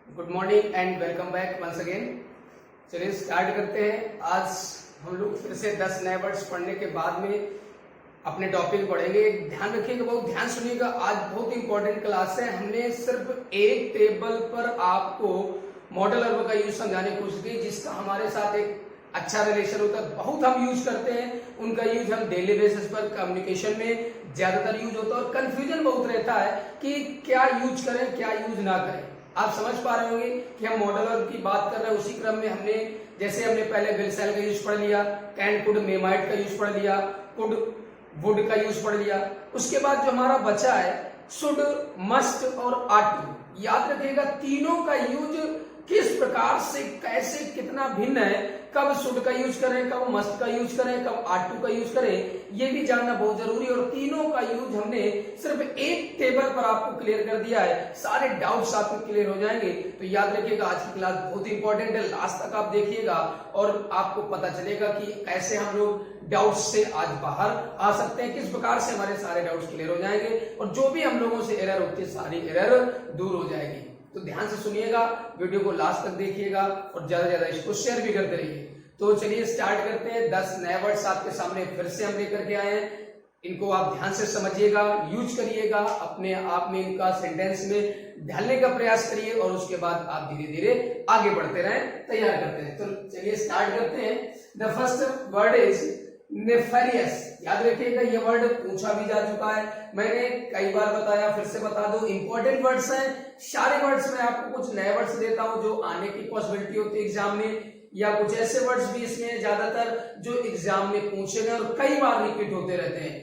Good morning and welcome back once again. चलिए start करते हैं। आज हम लोग फिर से 10 नए वर्ड्स पढ़ने के बाद में अपने टॉपिक पढ़ेंगे। ध्यान रखिएगा, बहुत ध्यान सुनिएगा। आज बहुत इंपॉर्टेंट क्लास है। हमने सिर्फ एक टेबल पर आपको मॉडल वर्ब का यूज समझाने की कोशिश की, जिसका हमारे साथ एक अच्छा रिलेशन होता है। बहुत हम यूज करते हैं, उनका यूज हम डेली बेसिस पर कम्युनिकेशन में ज्यादातर यूज होता है और कंफ्यूजन बहुत रहता है कि क्या यूज करें क्या यूज ना करें। आप समझ पा रहे होंगे कि हम मॉडल वर्ब की बात कर रहे हैं। उसी क्रम में हमने पहले विल सेल का यूज पढ़ लिया, कैन कुड मेमाइट का यूज पढ़ लिया, कुड वुड का यूज पढ़ लिया। उसके बाद जो हमारा बचा है शुड, मस्ट और आट टू। याद रखिएगा तीनों का यूज किस प्रकार से, कैसे, कितना भिन्न है। कब शुड का यूज करें, कब मस्ट का यूज करें, कब आट टू का यूज करें, ये भी जानना बहुत जरूरी है। और तीनों का यूज हमने सिर्फ एक टेबल पर आपको क्लियर कर दिया है। सारे डाउट्स आपके क्लियर हो जाएंगे। तो याद रखिएगा आज की क्लास बहुत इंपॉर्टेंट है, लास्ट तक आप देखिएगा और आपको पता चलेगा कि कैसे हम लोग डाउट्स से आज बाहर आ सकते हैं, किस प्रकार से हमारे सारे डाउट्स क्लियर हो जाएंगे और जो भी हम लोगों से एरर होती है सारी एरर दूर हो जाएगी। तो ध्यान से सुनिएगा, वीडियो को लास्ट तक देखिएगा और ज्यादा से ज्यादा इसको शेयर भी करते रहिए। तो चलिए स्टार्ट करते हैं। 10 नए वर्ड्स आपके सामने फिर से हम लेकर के आए हैं। इनको आप ध्यान से समझिएगा, यूज करिएगा, अपने आप में इनका सेंटेंस में ढालने का प्रयास करिए और उसके बाद आप धीरे धीरे आगे बढ़ते रहें, तैयार करते हैं। तो चलिए स्टार्ट करते हैं। The first word is nefarious. याद रखिएगा ये वर्ड पूछा भी जा चुका है, मैंने कई बार बताया, फिर से बता दूं। इंपॉर्टेंट वर्ड्स हैं सारे वर्ड्स। में आपको कुछ नए वर्ड्स देता हूं जो आने की पॉसिबिलिटी होती है एग्जाम में, या कुछ ऐसे वर्ड्स भी इसमें ज्यादातर जो एग्जाम में पूछे गए और कई बार रिपीट होते रहते हैं।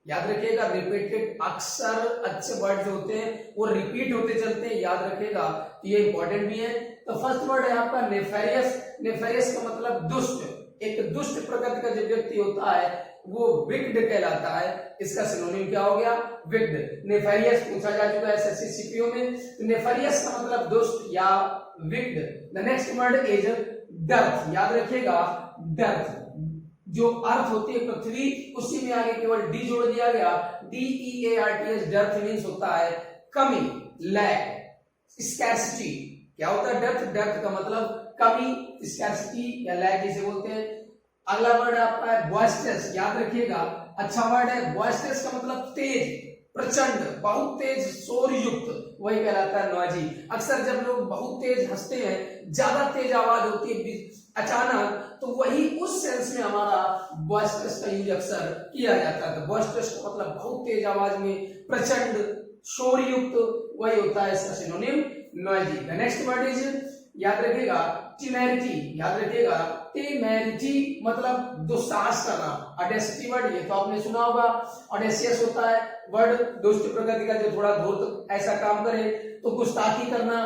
याद रखिएगा रिपीटेड, अक्सर अच्छे वर्ड्स होते हैं वो रिपीट होते चलते हैं, याद रखिएगा। ये इंपॉर्टेंट भी है। तो फर्स्ट वर्ड है आपका नेफेरियस। नेफेरियस का मतलब दुष्ट। एक दुष्ट प्रकृति का जो व्यक्ति होता है वो विक्ड कहलाता है। इसका सिनोनिम क्या हो गया? विक्ड। नेफेरियस पूछा जा चुका है एसएससी सीपीओ में। तो नेफेरियस का मतलब दुष्ट या wicked. The next word is dearth. याद रखिएगा डर्थ जो अर्थ होती है पृथ्वी, उसी में आगे केवल डी जोड़ दिया गया। DEARTH। डर्थ मीन्स होता है कमी, लैक, स्कैर्सिटी। क्या होता है डर्थ? डर्थ का मतलब कमी, स्कैर्सिटी या लैक जिसे बोलते हैं। अगला वर्ड आपका है बॉयस्टरस। याद रखिएगा अच्छा वर्ड है। बॉयस्टरस का मतलब तेज, प्रचंड, बहुत तेज, शोर युक्त, वही कहलाता है नॉइजी। अक्सर जब लोग बहुत तेज हंसते हैं, ज्यादा तेज आवाज होती है अचानक, तो वही उस सेंस में हमारा बॉयस्टरस का यूज अक्सर किया जाता है। तो बॉयस्टरस का मतलब बहुत तेज आवाज में, प्रचंड, शोर युक्त, वही होता है इसका synonym noisy. The next word is, याद रखिएगा टीमेरिटी। याद रखिएगा टीमेरिटी मतलब दुस्साहस करना। ऑडेसिटी वर्ड ये तो आपने सुना होगा। ऑडेसियस होता है वर्ड दुष्ट प्रकृति का जो थोड़ा धूर्त ऐसा काम करे। तो गुस्ताखी करना,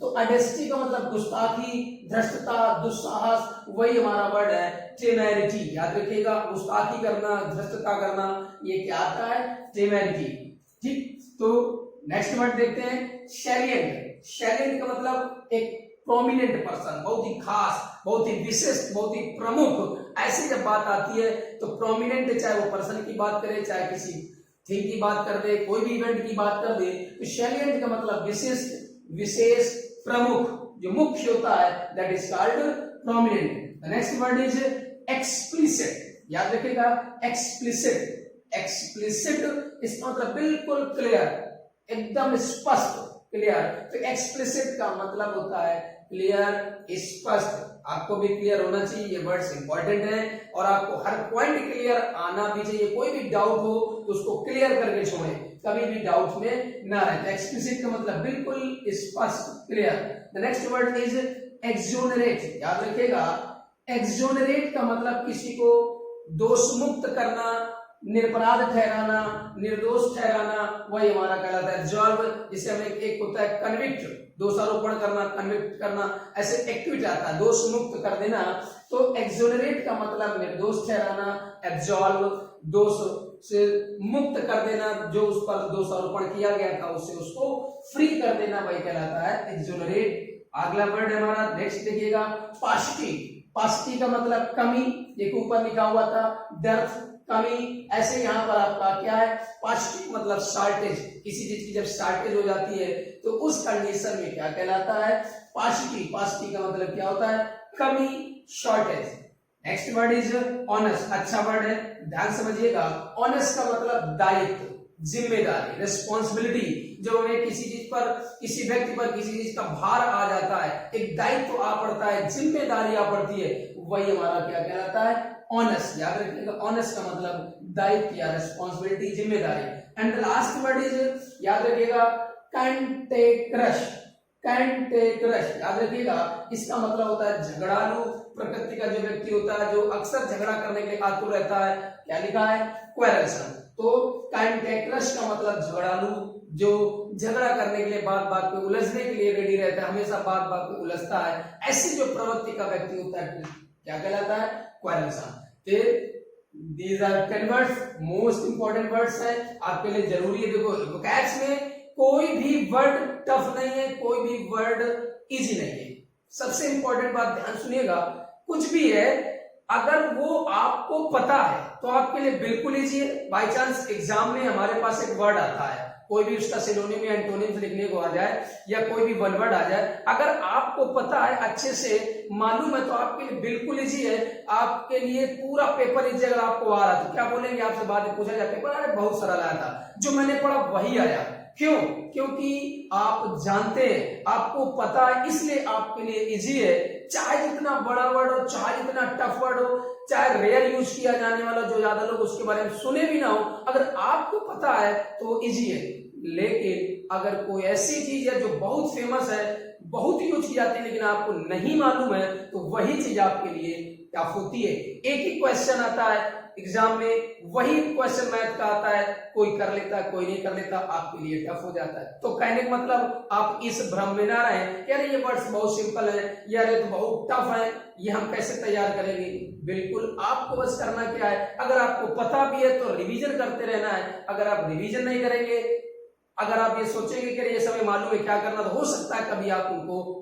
तो ऑडेसिटी का मतलब गुस्ताखी, धृष्टता, दुस्साहस, वही हमारा वर्ड है टीमेरिटी। याद रखिएगा गुस्ताखी करना, धृष्टता करना, ये क्या आता है? टीमेरिटी। ठीक, तो नेक्स्ट वर्ड देखते हैं सैलिएंट। सैलिएंट का मतलब एक प्रोमिनेंट पर्सन, बहुत ही खास, बहुत ही विशिष्ट, बहुत ही प्रमुख। ऐसी जब बात आती है तो प्रोमिनेंट, चाहे वो पर्सन की बात करे, चाहे किसी थिंग की बात कर दे, कोई भी इवेंट की बात कर दे, तो सैलिएंट का मतलब विशिष्ट, विशेष, प्रमुख, जो मुख्य होता है, that is called prominent. The next word is explicit. याद रखिएगा एक्सप्लिसिट। एक्सप्लिसिट इसका मतलब बिल्कुल क्लियर, एकदम स्पष्ट, क्लियर। तो एक्सप्लिसिट का मतलब होता है क्लियर, स्पष्ट। आपको भी क्लियर होना चाहिए, ये वर्ड्स इंपॉर्टेंट है और आपको हर पॉइंट क्लियर आना भी चाहिए। कोई भी डाउट हो तो उसको क्लियर करके छोड़ें, कभी भी डाउट में ना रहे। एक्सप्लिसिट का मतलब बिल्कुल स्पष्ट, clear. The next word is exonerate. याद रखिएगा एक्सोनरेट का मतलब किसी को दोष मुक्त करना, निरपराध ठहराना, निर्दोष ठहराना, वही हमारा कहलाता है एब्सॉल्व। जिसे हमें एक होता है कन्विक्ट, दोषारोपण करना, कन्विक्ट करना, ऐसे एक्टिविटी आता है, दोष मुक्त कर देना। तो एक्सोनरेट का मतलब निर्दोष ठहराना, एब्सॉल्व दोष से मुक्त कर देना, जो उस पर दोषारोपण किया गया था उससे उसको फ्री कर देना, वही कहलाता है एक्सोनरेट। अगला वर्ड हमारा नेक्स्ट देखिएगा पास्टी। पास्टी का मतलब कमी, एक ऊपर लिखा हुआ था डर्थ, कमी। ऐसे यहाँ पर आपका क्या है, पास्टिक मतलब शॉर्टेज, किसी चीज की जब शॉर्टेज हो जाती है तो उस कंडीशन में क्या कहलाता है, पास्टिक। पास्टिक का मतलब क्या होता है, कमी, shortage. Next word is honest, अच्छा वर्ड है, ध्यान समझिएगा। ऑनेस्ट का मतलब दायित्व, जिम्मेदारी, रिस्पॉन्सिबिलिटी। जो हमें किसी चीज पर, किसी व्यक्ति पर किसी चीज का भार आ जाता है, एक दायित्व आ पड़ता है, जिम्मेदारी आ पड़ती है, वही हमारा क्या कहलाता है, ऑनेस्ट। याद रखिएगा, ऑनेस्ट का मतलब दायित्व या रिस्पॉन्सिबिलिटी, जिम्मेदारी। And the last word is, याद रखिएगा, कैंटेक्रश। कैंटेक्रश, याद रखिएगा, इसका मतलब होता है झगड़ालू प्रकृति का जो व्यक्ति होता है, जो अक्सर झगड़ा करने के लिए आतुर रहता है। क्या लिखा है, क्वेरलसन। तो कैंटेक्रश का मतलब झगड़ालू, जो झगड़ा करने के लिए, बात बात पे उलझने के लिए रेडी रहता है, हमेशा बात बात पे उलझता है, ऐसी जो प्रवृत्ति का व्यक्ति होता है, क्या कहलाता है, क्वेरलसन। These are 10 words, most important words है आपके लिए, जरूरी है। देखो वोकैब्स में कोई भी वर्ड टफ नहीं है, कोई भी वर्ड इजी नहीं है। सबसे इंपॉर्टेंट बात ध्यान सुनिएगा, कुछ भी है अगर वो आपको पता है तो आपके लिए बिल्कुल इजी है। बाय चांस एग्जाम में हमारे पास एक वर्ड आता है, कोई भी उसका सिनोनिम या एंटोनिम्स लिखने को आ जाए, या कोई भी वन वर्ड आ जाए, अगर आपको पता है, अच्छे से मालूम है, तो आपके लिए बिल्कुल इजी है। आपके लिए पूरा पेपर इजी। अगर आपको आ रहा तो क्या बोलेंगे, आपसे बाद में पूछा जाए पेपर अरे बहुत सरल आया था, जो मैंने पढ़ा वही आया। क्यों? क्योंकि आप जानते हैं, आपको पता है, इसलिए आपके लिए इजी है। चाहे जितना बड़ा वर्ड हो, चाहे जितना टफ वर्ड हो, चाहे रेयर यूज किया जाने वाला, जो ज्यादा लोग उसके बारे में सुने भी ना हो, अगर आपको पता है तो इजी है। लेकिन अगर कोई ऐसी चीज है जो बहुत फेमस है, बहुत यूज की जाती है, लेकिन आपको नहीं मालूम है, तो वही चीज आपके लिए टफ होती है। एक ही क्वेश्चन आता है एग्जाम में, वही क्वेश्चन मैथ का आता है, कोई कर लेता है, कोई नहीं कर लेता, आपके लिए टफ हो जाता है। तो कहने का मतलब आप इस भ्रम में ना रहें कि अरे ये वर्ड्स बहुत सिंपल है, यार ये तो बहुत टफ है, ये हम कैसे तैयार करेंगे। बिल्कुल आपको बस करना क्या है, अगर आपको पता भी है तो रिवीजन करते रहना है। अगर आप रिवीजन नहीं करेंगे, अगर आप ये सोचेंगे कि ये समय मालूम है क्या करना, तो हो सकता है कभी आप उनको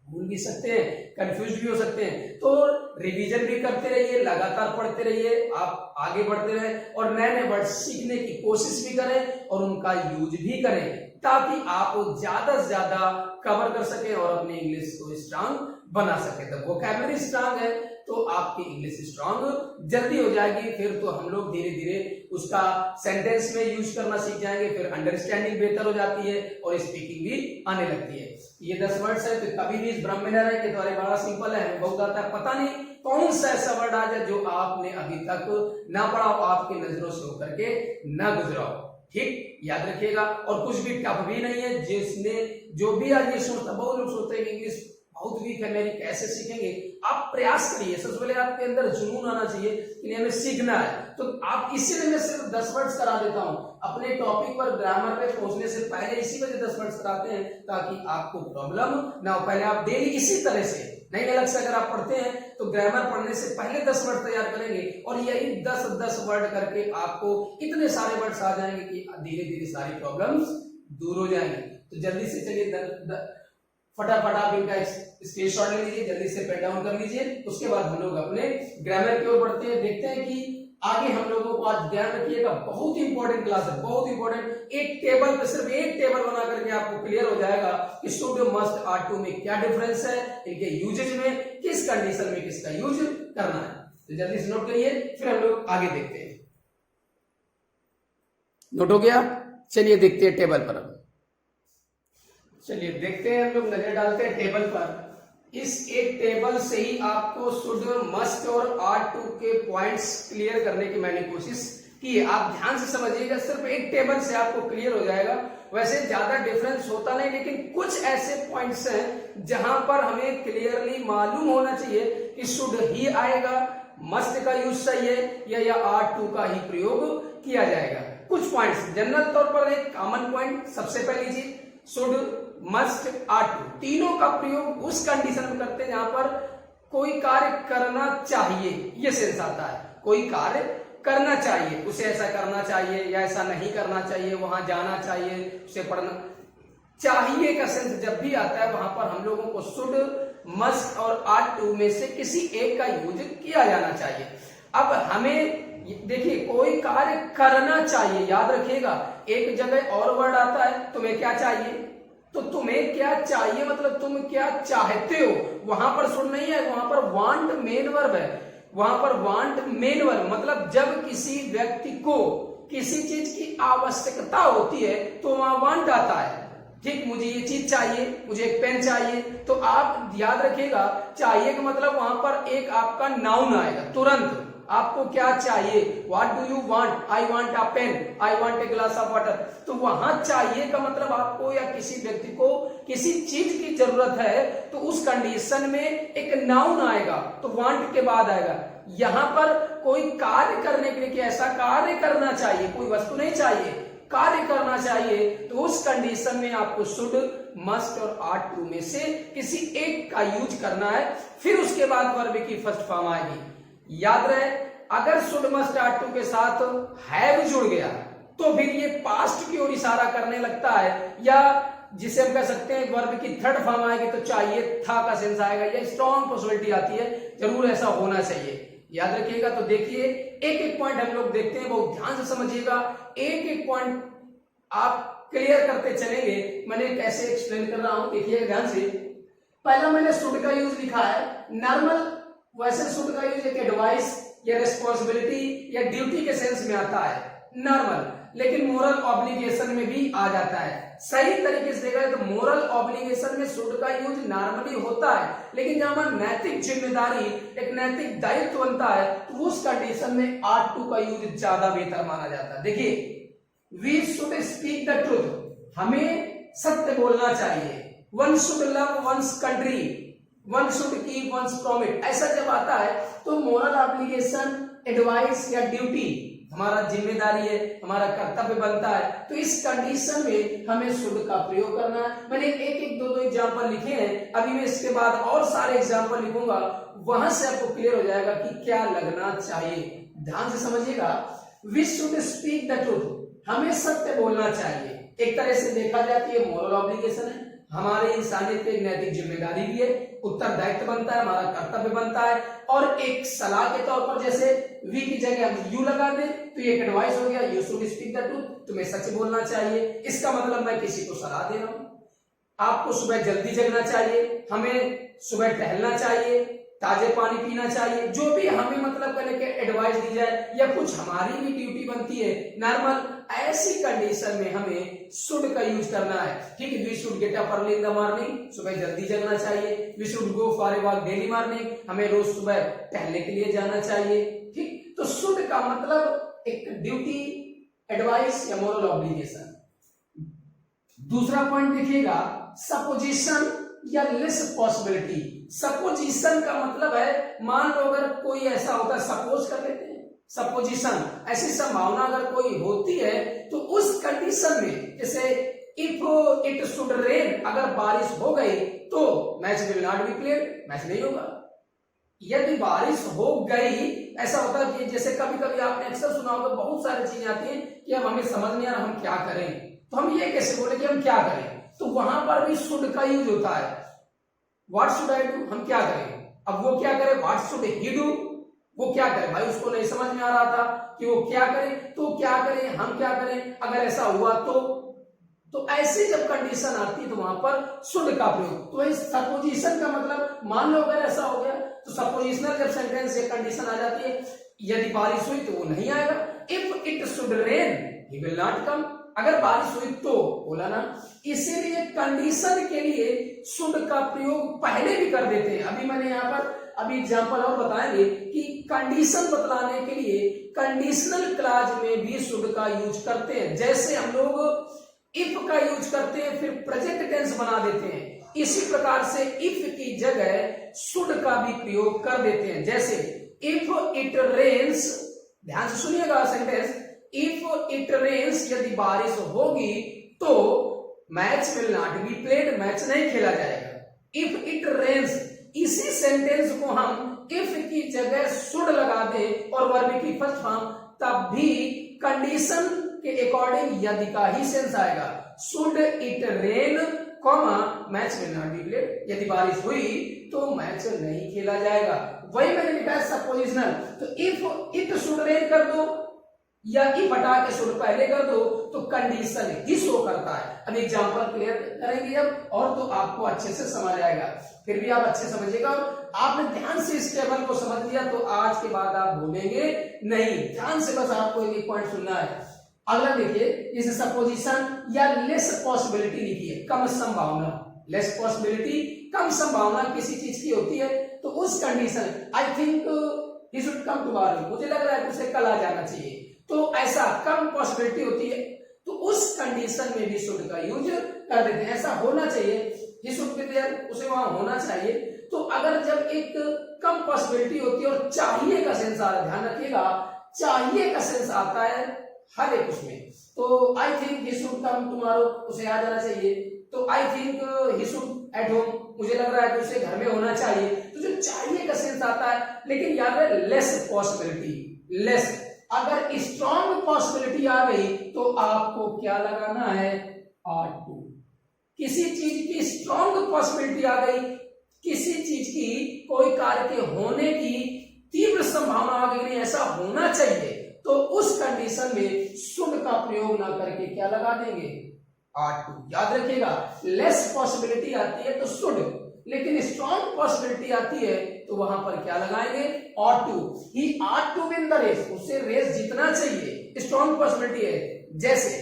भूल भी सकते हैं, कंफ्यूज भी हो सकते हैं। तो रिवीजन भी करते रहिए, लगातार पढ़ते रहिए, आप आगे बढ़ते रहे और नए नए वर्ड सीखने की कोशिश भी करें और उनका यूज भी करें, ताकि आप ज्यादा से ज्यादा कवर कर सकें और अपनी इंग्लिश को स्ट्रांग बना सके। तो वोकैबुलरी स्ट्रांग है तो आपकी इंग्लिश स्ट्रांग जल्दी हो जाएगी। फिर तो हम लोग धीरे धीरे उसका सेंटेंस में यूज करना सीख जाएंगे, फिर अंडरस्टैंडिंग बेहतर हो जाती है और स्पीकिंग भी आने लगती है। ये 10 वर्ड्स है, तो कभी भी इस भ्रम में न रहे कि तुम्हारे बड़ा सिंपल है, बहुत आता है, पता नहीं कौन सा ऐसा वर्ड आ जाए जो आपने अभी तक ना पढ़ा हो, आपकी नजरों से होकर के ना गुजरा हो। ठीक, याद रखिएगा। और कुछ भी टफ भी नहीं है। जिसने जो भी आज ये सोचता, बहुत लोग सोचते हैं कि इंग्लिश बहुत वीक है, मेरी कैसे सीखेंगे। आप प्रयास करिए, सबसे पहले आपके अंदर जुनून आना चाहिए कि हमें सीखना है। तो आप इसीलिए मैं सिर्फ 10 वर्ड्स करा देता हूं अपने टॉपिक पर, ग्रामर पे पहुंचने से पहले इसी वजह 10 वर्ड्स कराते हैं, ताकि आपको प्रॉब्लम ना हो। पहले आप डेली इसी तरह से नई अलग से अगर आप पढ़ते हैं तो ग्रामर पढ़ने से पहले 10 वर्ड तैयार करेंगे और यही 10-10 वर्ड करके आपको इतने सारे वर्ड्स आ जाएंगे कि धीरे धीरे सारी प्रॉब्लम्स दूर हो जाएंगी। तो जल्दी से चलिए, फटाफट आप इनका स्क्रीनशॉट ले लीजिए, जल्दी से पेन डाउन कर लीजिए। उसके बाद हम लोग अपने ग्रामर की ओर बढ़ते हैं, देखते हैं कि आगे हम लोगों को आज ध्यान रखिएगा, बहुत इंपॉर्टेंट क्लास है, बहुत इंपॉर्टेंट। एक टेबल पे सिर्फ एक टेबल बना करके आपको क्लियर हो जाएगा कि शुड, मस्ट, आर टू में क्या डिफरेंस है, इनके यूजेज में किस कंडीशन में किसका यूज करना है। तो जल्दी से नोट करिए, फिर हम लोग आगे देखते हैं। नोट हो गया? चलिए देखते हैं टेबल पर। चलिए देखते हैं, हम लोग नजर डालते हैं टेबल पर। इस एक टेबल से ही आपको शुड, मस्ट और आर टू के पॉइंट्स क्लियर करने की मैंने कोशिश की है। आप ध्यान से समझिएगा, सिर्फ एक टेबल से आपको क्लियर हो जाएगा। वैसे ज्यादा डिफरेंस होता नहीं, लेकिन कुछ ऐसे पॉइंट्स हैं जहां पर हमें क्लियरली मालूम होना चाहिए कि शुड ही आएगा, मस्ट का यूज सही है या आर टू का ही प्रयोग किया जाएगा। कुछ पॉइंट्स जनरल तौर पर, एक कॉमन पॉइंट सबसे पहली चीज, शुड, मस्ट, आर टू, तीनों का प्रयोग उस कंडीशन में करते हैं जहां पर कोई कार्य करना चाहिए, ये सेंस आता है। कोई कार्य करना चाहिए, उसे ऐसा करना चाहिए या ऐसा नहीं करना चाहिए, वहां जाना चाहिए, उसे पढ़ना चाहिए का सेंस जब भी आता है, वहां पर हम लोगों को शुड, मस्ट और आर टू में से किसी एक का यूज किया जाना चाहिए। अब हमें देखिए कोई कार्य करना चाहिए, याद रखिएगा। एक जगह और वर्ड आता है तुम्हें क्या चाहिए, तो तुम्हें क्या चाहिए मतलब तुम क्या चाहते हो, वहां पर सुन नहीं है, वहां पर वांट मेन वर्ब है, वहां पर वांट मेन वर्ब मतलब जब किसी व्यक्ति को किसी चीज की आवश्यकता होती है तो वहां वांट आता है। ठीक, मुझे ये चीज चाहिए, मुझे एक पेन चाहिए, तो आप याद रखिएगा चाहिए का मतलब वहां पर एक आपका नाउन आएगा तुरंत। आपको क्या चाहिए, what do you want, I want a pen, I want a glass of water. तो वहां चाहिए का मतलब आपको या किसी व्यक्ति को किसी चीज की जरूरत है, तो उस कंडीशन में एक नाउन आएगा, तो वांट के बाद आएगा। यहां पर कोई कार्य करने के लिए कि ऐसा कार्य करना चाहिए, कोई वस्तु नहीं चाहिए, कार्य करना चाहिए, तो उस कंडीशन में आपको शुड, मस्ट और आर्ट टू में से किसी एक का यूज करना है, फिर उसके बाद वर्ब की फर्स्ट फॉर्म आएगी। याद रहे, अगर शुड मस्ट आर्ट टू के साथ हैव जुड़ गया तो फिर ये पास्ट की ओर इशारा करने लगता है, या जिसे हम कह सकते हैं वर्ब की थर्ड फॉर्म आएगी तो चाहिए था का सेंस आएगा, या स्ट्रॉन्ग पॉसिबिलिटी आती है, जरूर ऐसा होना चाहिए। याद रखिएगा। तो देखिए एक एक पॉइंट हम लोग देखते हैं, बहुत ध्यान से समझिएगा, एक एक पॉइंट आप क्लियर करते चलेंगे। मैंने कैसे एक्सप्लेन कर रहा हूं देखिएगा ध्यान से। पहला मैंने शुड का यूज लिखा है नॉर्मल, वैसे शुड का यूज एक एडवाइस या रिस्पॉन्सिबिलिटी या ड्यूटी के सेंस में आता है नॉर्मल, लेकिन मोरल ऑब्लिगेशन में भी आ जाता है। सही तरीके से देखा जाए तो मोरल ऑब्लिगेशन में शुड का यूज नॉर्मली होता है, लेकिन जहां पर नैतिक जिम्मेदारी, एक नैतिक दायित्व बनता है, तो उस कंडीशन में आर्ट टू का यूज ज्यादा बेहतर माना जाता है। देखिए, we should speak the truth, हमें सत्य बोलना चाहिए। One should love one's country, one should keep one's promise. ऐसा जब आता है तो मोरल ऑब्लिगेशन, एडवाइस या ड्यूटी हमारा जिम्मेदारी है, हमारा कर्तव्य बनता है, तो इस कंडीशन में हमें शुड का प्रयोग करना है। मैंने एक एक दो एग्जाम्पल लिखे हैं, अभी मैं इसके बाद और सारे एग्जाम्पल लिखूंगा, वहां से आपको क्लियर हो जाएगा कि क्या लगना चाहिए। ध्यान से समझिएगा, we should speak the truth, हमें सत्य बोलना चाहिए। एक तरह से देखा जाए तो ये मोरल ऑब्लिगेशन है, हमारे इंसानियत की नैतिक जिम्मेदारी भी है, उत्तरदायित्व बनता है, हमारा कर्तव्य बनता है। और एक सलाह के तौर पर जैसे वी की जगह हम यू लगा दें तो ये एक एडवाइस हो गया, you should speak the truth, तुम्हें सच बोलना चाहिए। इसका मतलब मैं किसी को सलाह दे रहा हूं, आपको सुबह जल्दी जगना चाहिए, हमें सुबह टहलना चाहिए, ताजे पानी पीना चाहिए, जो भी हमें मतलब करने के एडवाइस दी जाए, या कुछ हमारी भी ड्यूटी बनती है नॉर्मल, ऐसी कंडीशन में हमें शुड का यूज करना है। ठीक है, we should get up early in the morning, सुबह जल्दी जगना चाहिए। We should go for a walk daily morning, हमें रोज सुबह टहलने के लिए जाना चाहिए। ठीक, तो शुड का मतलब एक ड्यूटी, एडवाइस या मोरल ऑब्लिगेशन। दूसरा पॉइंट देखिएगा, सपोजिशन या लेस पॉसिबिलिटी। सपोजिशन का मतलब है, मान लो अगर कोई ऐसा होता है, सपोज कर लेते हैं, सपोजिशन ऐसी संभावना अगर कोई होती है, तो उस कंडीशन में जैसे इफ इट शुड रेन, अगर बारिश हो गई तो match will not be played, match नहीं होगा। यदि बारिश हो गई, ऐसा होता है कि जैसे कभी कभी आपने अक्सर सुना होगा, बहुत सारी चीजें आती हैं कि अब हमें समझ नहीं आ रहा हम क्या करें, तो हम ये कैसे बोले कि हम क्या करें, तो वहां पर भी शुड का यूज होता है। व्हाट शुड आई डू, हम क्या करें, अब वो क्या करे, व्हाट शुड ही डू, वो क्या करे, भाई उसको नहीं समझ में आ रहा था कि वो क्या करे, तो क्या करें, हम क्या करें, अगर ऐसा हुआ तो ऐसे जब कंडीशन आती है तो वहां पर शुड का प्रयोग। तो इस सपोजिशन का मतलब, मान लो अगर ऐसा हो गया, तो सपोजिशनल जब सेंटेंस या कंडीशन आ जाती है, यदि बारिश हुई तो वो नहीं आएगा। If it should rain he will not come, अगर बारिश हुई तो बोला ना। इसीलिए कंडीशन के लिए शुड का प्रयोग पहले भी कर देते हैं। अभी मैंने यहाँ पर अभी एग्जांपल और बताएंगे कि कंडीशन बतलाने के लिए कंडीशनल क्लॉज में भी शुड का यूज करते हैं। जैसे हम लोग इफ का यूज करते हैं, फिर प्रेजेंट टेंस बना देते हैं, इसी प्रकार से इफ की जगह शुड का भी प्रयोग कर देते हैं। जैसे इफ इट रेन्स, ध्यान से सुनिएगा सेंटेंस, इफ इट रेन्स, यदि बारिश होगी तो match will not be played, match नहीं खेला जाएगा। इफ इट रेन्स, इसी सेंटेंस को हम इफ की जगह शुड लगा दें और वर्ब की फर्स्ट फॉर्म, तब भी कंडीशन के अकॉर्डिंग यदि का ही सेंस आएगा। Should it rain comma match will not be played, यदि बारिश हुई तो मैच नहीं खेला जाएगा। वही मैंने लिखा है सपोजिशनल, तो इफ इट शुड रेन कर दो या इफ हटा के शुड पहले कर दो तो कंडीशन ही शो करता है। अब एग्जांपल क्लियर करेंगे अब और तो आपको अच्छे से समझ आएगा, फिर भी आप अच्छे समझिएगा। आपने ध्यान से इस टेबल को समझ लिया तो आज के बाद आप भूलेंगे नहीं, ध्यान से बस आपको एक पॉइंट सुनना है। अगला देखिए, जैसे सपोजिशन या लेस पॉसिबिलिटी लिखी है, कम संभावना, लेस पॉसिबिलिटी कम संभावना किसी चीज की होती है, तो उस condition I think he should come tomorrow, मुझे लग रहा है कि उसे कल आ जाना चाहिए, तो ऐसा कम पॉसिबिलिटी होती है तो उस कंडीशन में भी शुड का यूज कर देते हैं। ऐसा होना चाहिए, ही शुड बी देयर, उसे वहां होना चाहिए। तो अगर जब एक कम पॉसिबिलिटी होती है और चाहिए का सेंस आ रहा है, ध्यान रखिएगा चाहिए का सेंस आता है हर एक उसमें, तो I think he should come tomorrow, उसे आ जाना चाहिए। तो I think he should at home, मुझे लग रहा है कि उसे घर में होना चाहिए। तो जो चाहिए का सेंस आता है, लेकिन याद है लेस पॉसिबिलिटी, लेस। अगर स्ट्रॉन्ग पॉसिबिलिटी आ गई तो आपको क्या लगाना है, आर टू। किसी चीज की स्ट्रॉन्ग पॉसिबिलिटी आ गई, किसी चीज की कोई कार्य के होने की तीव्र संभावना आ गई, नहीं ऐसा होना चाहिए, तो उस कंडीशन में शुड का प्रयोग ना करके क्या लगा देंगे, आर टू। याद रखिएगा लेस पॉसिबिलिटी आती है तो शुड, लेकिन स्ट्रॉन्ग पॉसिबिलिटी आती है तो वहां पर क्या लगाएंगे, ought to. He ought to win the race, उससे रेस जीतना चाहिए, स्ट्रॉन्ग पॉसिबिलिटी है। जैसे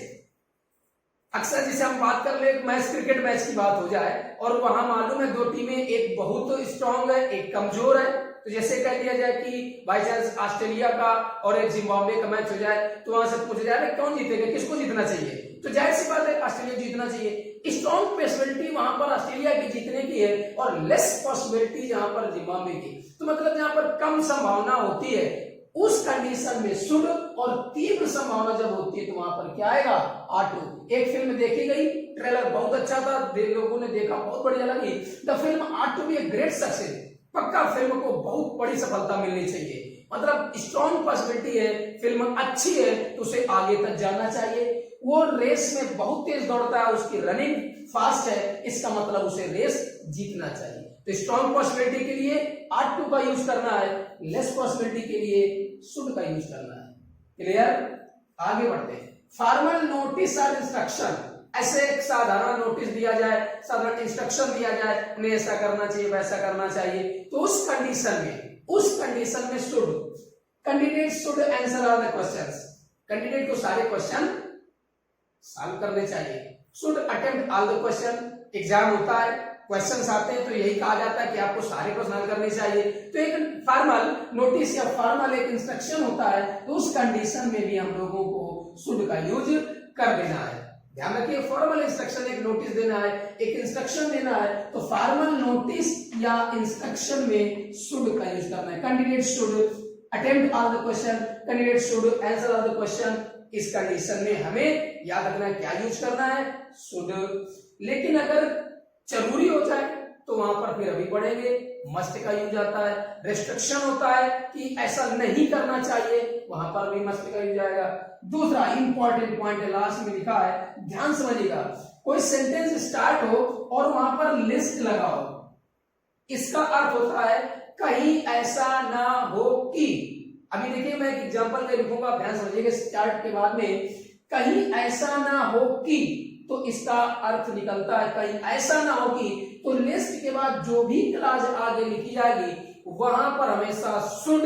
अक्सर जिसे हम बात कर ले मैच, क्रिकेट मैच की बात हो जाए और वहां मालूम है दो टीमें, एक बहुत स्ट्रॉन्ग है एक कमजोर है, तो जैसे कह लिया जाए कि बाई चांस ऑस्ट्रेलिया का और एक जिम्बाब्वे का मैच हो जाए, तो वहां से पूछा जाए कौन जीतेगा, किसको जीतना चाहिए, तो जाहिर सी बात है ऑस्ट्रेलिया जीतना चाहिए। स्ट्रॉन्ग पॉसिबिलिटी वहां पर ऑस्ट्रेलिया की जीतने की है और लेस पॉसिबिलिटी जहां पर जिम्बाब्वे की, तो मतलब जहां पर कम संभावना होती है उस कंडीशन में शुड, और तीव्र संभावना जब होती है तो वहां पर क्या आएगा, आटू। एक फिल्म देखी गई, ट्रेलर बहुत अच्छा था, लोगों ने देखा, बहुत बढ़िया लगी, the film ought to be a great success, पक्का फिल्म को बहुत बड़ी सफलता मिलनी चाहिए, मतलब स्ट्रॉन्ग पॉसिबिलिटी है, फिल्म अच्छी है तो उसे आगे तक जाना चाहिए। वो रेस में बहुत तेज दौड़ता है, उसकी रनिंग फास्ट है, इसका मतलब उसे रेस जीतना चाहिए। तो स्ट्रॉन्ग पॉसिबिलिटी के लिए आट टू का यूज करना है, लेस पॉसिबिलिटी के लिए शुड का यूज करना है। क्लियर, आगे बढ़ते हैं। फॉर्मल नोटिस और इंस्ट्रक्शन, ऐसे एक साधारण नोटिस दिया जाए, साधारण इंस्ट्रक्शन दिया जाए, उन्हें ऐसा करना चाहिए वैसा करना चाहिए, तो उस कंडीशन में should, candidate should answer all the questions, candidate को सारे क्वेश्चन सॉल्व करने चाहिए। Should attempt all the question, exam होता है क्वेश्चंस आते हैं तो यही कहा जाता है कि आपको सारे क्वेश्चन हल करने चाहिए। तो एक फॉर्मल नोटिस या फॉर्मल एक इंस्ट्रक्शन होता है, तो उस कंडीशन में भी हम लोगों को शुड का यूज कर देना है। ध्यान रखिए फॉर्मल इंस्ट्रक्शन, एक नोटिस देना है, एक इंस्ट्रक्शन देना है, तो फॉर्मल नोटिस या इंस्ट्रक्शन में शुड का यूज करना है। Candidate should attempt all the question, candidate should answer all the question, इस कंडीशन में हमें याद रखना क्या यूज करना है, शुड। लेकिन अगर जरूरी हो जाए तो वहां पर फिर अभी पढ़ेंगे, मस्ट का यूज आता है। रेस्ट्रिक्शन होता है कि ऐसा नहीं करना चाहिए, वहां पर भी मस्ट का यूज आएगा। दूसरा इंपॉर्टेंट पॉइंट लास्ट में लिखा है, ध्यान समझिएगा, कोई सेंटेंस स्टार्ट हो और वहां पर लिस्ट लगाओ, इसका अर्थ होता है कहीं ऐसा ना हो कि, अभी देखिए मैं एक एग्जांपल में लिखूंगा, ध्यान समझिएगा, स्टार्ट के बाद में कहीं ऐसा ना हो कि, तो इसका अर्थ निकलता है कहीं ऐसा ना हो कि, तो लिस्ट के बाद जो भी क्लॉज आगे लिखी जाएगी वहां पर हमेशा शुड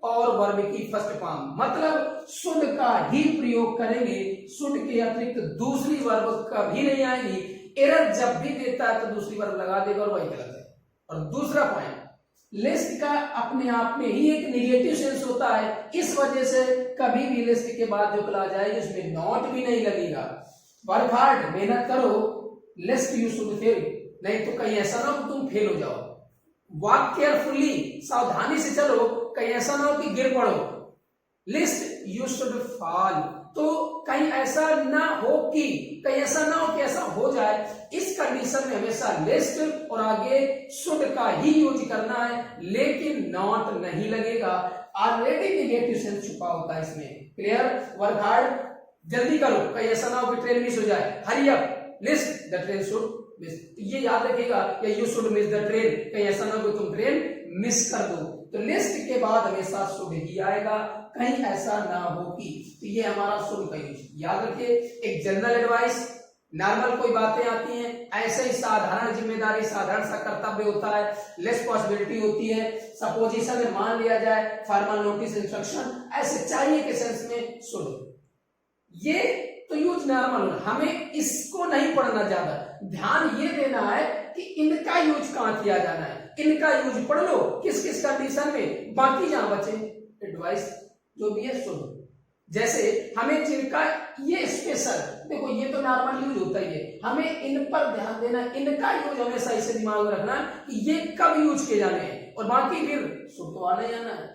और वर्ब की फर्स्ट फॉर्म, मतलब शुड का ही प्रयोग करेंगे, शुड के अतिरिक्त दूसरी वर्ब कभी नहीं आएगी। एरर जब भी देता है तो दूसरी वर्ब लगा देगा और वही गलत है। और दूसरा पॉइंट, लिस्ट का अपने आप में ही एक निगेटिव सेंस होता है, इस वजह से कभी भी लिस्ट के बाद जो क्लॉज आएगी उसमें नॉट भी नहीं लगेगा। वर्क हार्ड, मेहनत करो, लिस्ट यू शुड फेल, नहीं तो कहीं ऐसा ना हो तुम फेल हो जाओ। वॉक केयरफुली, सावधानी से चलो, कहीं ऐसा ना हो कि गिर पड़ो। लिस्ट यू शुड फॉल, तो कहीं ऐसा ना हो कि, कहीं ऐसा ना हो कि ऐसा हो जाए, इस कंडीशन में हमेशा लिस्ट और आगे शुड का ही यूज करना है, लेकिन नॉट नहीं लगेगा, ऑलरेडी नेगेटिव सेंस छुपा होता है इसमें। क्लियर, वर्क हार्ड, जल्दी करो, कहीं ऐसा ना हो कि ट्रेन मिस हो जाए, hurry up, list the train should miss, ये याद रखिएगा, या you should miss the train, कहीं ऐसा ना हो तुम ट्रेन मिस कर दो। तो लिस्ट के बाद हमेशा शुड ही आएगा, कहीं ऐसा ना हो कि, तो ये हमारा शुड का यूज याद रखिए। एक जनरल एडवाइस, नॉर्मल कोई बातें आती हैं, ऐसे ही साधारण जिम्मेदारी, साधारण सा कर्तव्य होता है, लेस पॉसिबिलिटी होती है, सपोजिशन में मान लिया जाए, फॉर्मल नोटिस, इंस्ट्रक्शन, ऐसे चाहिए के सेंस में शुड। ये तो यूज नॉर्मल, हमें इसको नहीं पढ़ना, ज्यादा ध्यान ये देना है कि इनका यूज कहां किया जाना है, इनका यूज पढ़ लो किस किस कंडीशन में, बाकी जहां बचे एडवाइस जो भी है सुनो। जैसे हमें जिनका ये स्पेशल, देखो ये तो नॉर्मल यूज होता ही है, हमें इन पर ध्यान देना, इनका यूज हमेशा इसे दिमाग में रखना कि ये कब यूज किए जाने हैं, और बाकी फिर सुन तो आना ही आना है।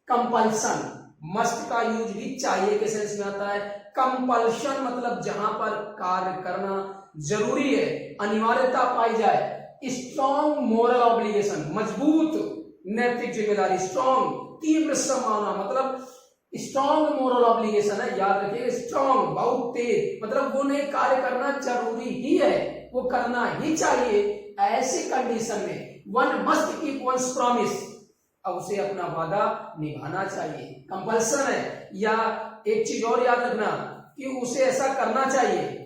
कंपल्सन, मस्ट का यूज भी चाहिए के सेंस में आता है। कंपल्शन मतलब जहां पर कार्य करना जरूरी है, अनिवार्यता पाई जाए। स्ट्रॉन्ग मोरल ऑब्लिगेशन, मजबूत नैतिक जिम्मेदारी, स्ट्रॉन्ग तीव्र समाना मतलब स्ट्रॉन्ग मोरल ऑब्लिगेशन है, याद रखिए। स्ट्रॉन्ग बहुत तेज, मतलब वो नहीं, कार्य करना जरूरी ही है, वो करना ही चाहिए। ऐसी कंडीशन में one must keep one's promise, अब उसे अपना वादा निभाना चाहिए, कंपल्सन है। या एक चीज और याद रखना कि उसे ऐसा करना चाहिए,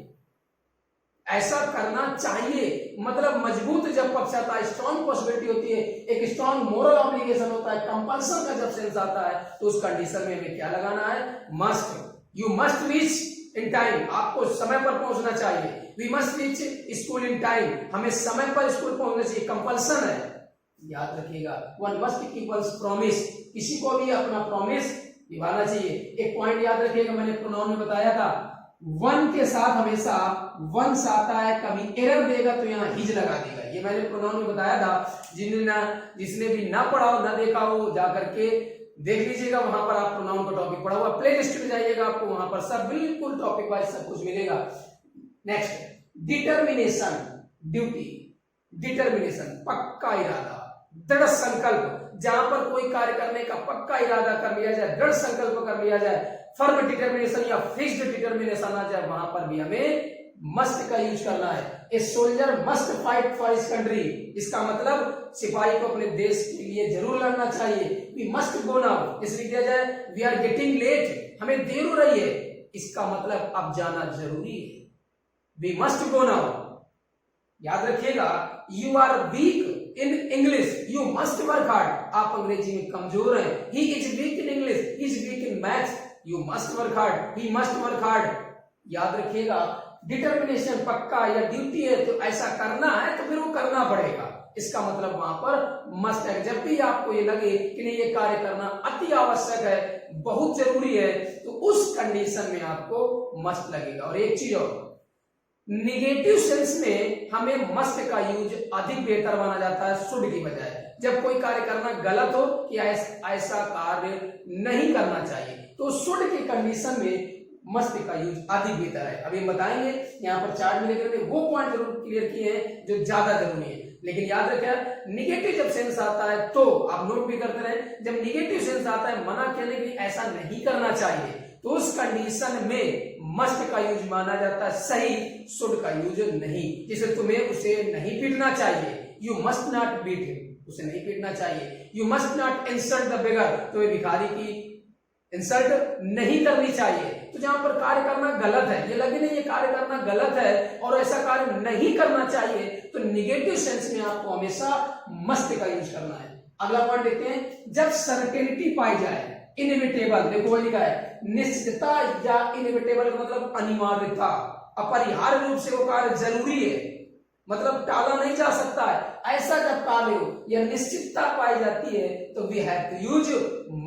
ऐसा करना चाहिए मतलब मजबूत जब पक्ष आता है, स्ट्रॉन्ग पॉसिबिलिटी होती है, एक स्ट्रॉन्ग मोरल ऑब्लिगेशन होता है, कंपल्सन का जब सेंस आता है, तो उस कंडीशन में हमें क्या लगाना है, must. You must reach in time, आपको समय पर पहुंचना चाहिए। We must reach school in time, हमें समय पर स्कूल पहुंचना चाहिए, कंपल्सन है, याद रखिएगा। One must keep one's promise, किसी को भी अपना प्रॉमिस निभाना चाहिए। एक पॉइंट याद रखिएगा, मैंने प्रोनाउन में बताया था, वन के साथ हमेशा वंस आता है, कभी एरर देगा तो यहाँ हिज लगा देगा, ये मैंने प्रोनाउन में बताया था। जिसने भी ना पढ़ा हो, ना देखा हो, जाकर के देख लीजिएगा, वहां पर आप प्रोनाउन का टॉपिक पढ़ा हुआ, प्ले लिस्ट में जाइएगा, आपको वहां पर सब बिल्कुल टॉपिक वाइज सब कुछ मिलेगा। नेक्स्ट, डिटर्मिनेशन, ड्यूटी, डिटर्मिनेशन पक्का इरादा, दृढ़ संकल्प, जहां पर कोई कार्य करने का पक्का इरादा कर लिया जाए, दृढ़ संकल्प कर लिया जाए, फर्म डिटर्मिनेशन या फिक्स्ड डिटर्मिनेशन आ जाए, वहां पर भी हमें मस्ट का यूज करना है। A soldier must fight for his country, इसका मतलब सिपाही को अपने देश के लिए जरूर लड़ना चाहिए। वी मस्ट गो नाउ, इस लिख दिया जाए वी आर गेटिंग लेट, हमें देर हो रही है, इसका मतलब अब जाना जरूरी है। वी मस्ट गो नाउ, याद रखिएगा। You are weak in English, you must work hard, आप अंग्रेजी में कमजोर हैं। He is weak in English, he is weak in maths, you must work hard, he must work hard, याद रखिएगा। Determination पक्का या ड्यूटी है, तो ऐसा करना है तो फिर वो करना पड़ेगा, इसका मतलब वहां पर मस्ट है। जब भी आपको ये लगे कि नहीं ये कार्य करना अति आवश्यक है, बहुत जरूरी है, तो उस कंडीशन में आपको मस्ट लगेगा। और एक चीज और, निगेटिव सेंस में हमें मस्ट का यूज अधिक बेहतर माना जाता है शुड की बजाय। जब कोई कार्य करना गलत हो कि ऐसा कार्य नहीं करना चाहिए, तो शुड की कंडीशन में मस्ट का यूज अधिक बेहतर है। अभी हम बताएंगे, यहाँ पर चार्ट में लेकर वो पॉइंट जरूर क्लियर किए हैं जो ज्यादा जरूरी है। लेकिन याद रखें, निगेटिव जब सेंस आता है तो आप नोट भी करते रहे, जब निगेटिव सेंस आता है मना करने के लिए ऐसा नहीं करना चाहिए, तो उस कंडीशन में मस्ट का यूज माना जाता है सही, शुड का यूज नहीं। जैसे तुम्हें उसे नहीं पीटना चाहिए, you must not beat him, उसे नहीं पीटना चाहिए। You must not insult the beggar, तुम्हें भिखारी की इंसल्ट नहीं करनी चाहिए। तो जहां पर कार्य करना गलत है, ये लगे नहीं ये कार्य करना गलत है और ऐसा कार्य नहीं करना चाहिए, तो निगेटिव सेंस में आपको हमेशा मस्ट का यूज करना है। अगला पॉइंट देखते हैं, जब सर्टेनिटी पाई जाए, इनएविटेबल, देखो वो लिखा है निश्चितता या इनएविटेबल का मतलब अनिवार्यता, अपरिहार्य रूप से वो कार्य जरूरी है, मतलब टाला नहीं जा सकता है, ऐसा जब कार्य हो या निश्चितता पाई जाती है, तो we have to use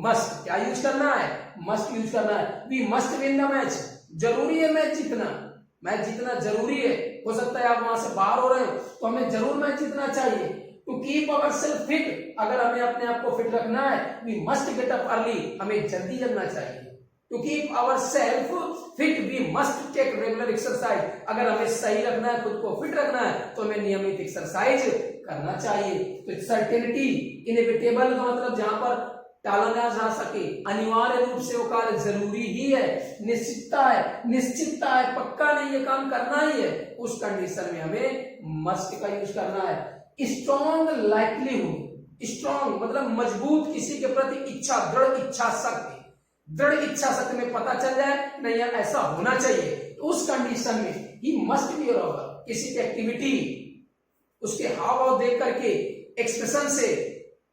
must. क्या यूज करना है, मस्ट यूज करना है। We must win the match, जरूरी है मैच जीतना, मैच जीतना जरूरी है। हो सकता है आप वहां से बाहर हो रहे हो तो हमें जरूर मैच जीतना चाहिए। To keep our self fit, अगर हमें अपने आप को फिट रखना है, we must get up early, हमें जल्दी जगना चाहिए। To keep our self fit we must take regular exercise, अगर हमें सही रखना है, खुद को फिट रखना है, तो हमें नियमित एक्सरसाइज करना चाहिए। तो सर्टेनिटी, इनएविटेबल का मतलब जहां पर टाला ना जा सके, अनिवार्य रूप से वो कार्य जरूरी ही है, निश्चितता है, पक्का नहीं ये काम करना ही है, उस कंडीशन में हमें मस्ट का यूज करना है। स्ट्रॉन्ग लाइक्लीहुड, स्ट्रॉन्ग मतलब मजबूत किसी के प्रति इच्छा, दृढ़ इच्छा शक्ति में पता चल जाए नहीं यार ऐसा होना चाहिए, तो उस कंडीशन में ही मस्ट बी अवेयर, किसी की एक्टिविटी उसके हाव भाव देख करके, एक्सप्रेशन से,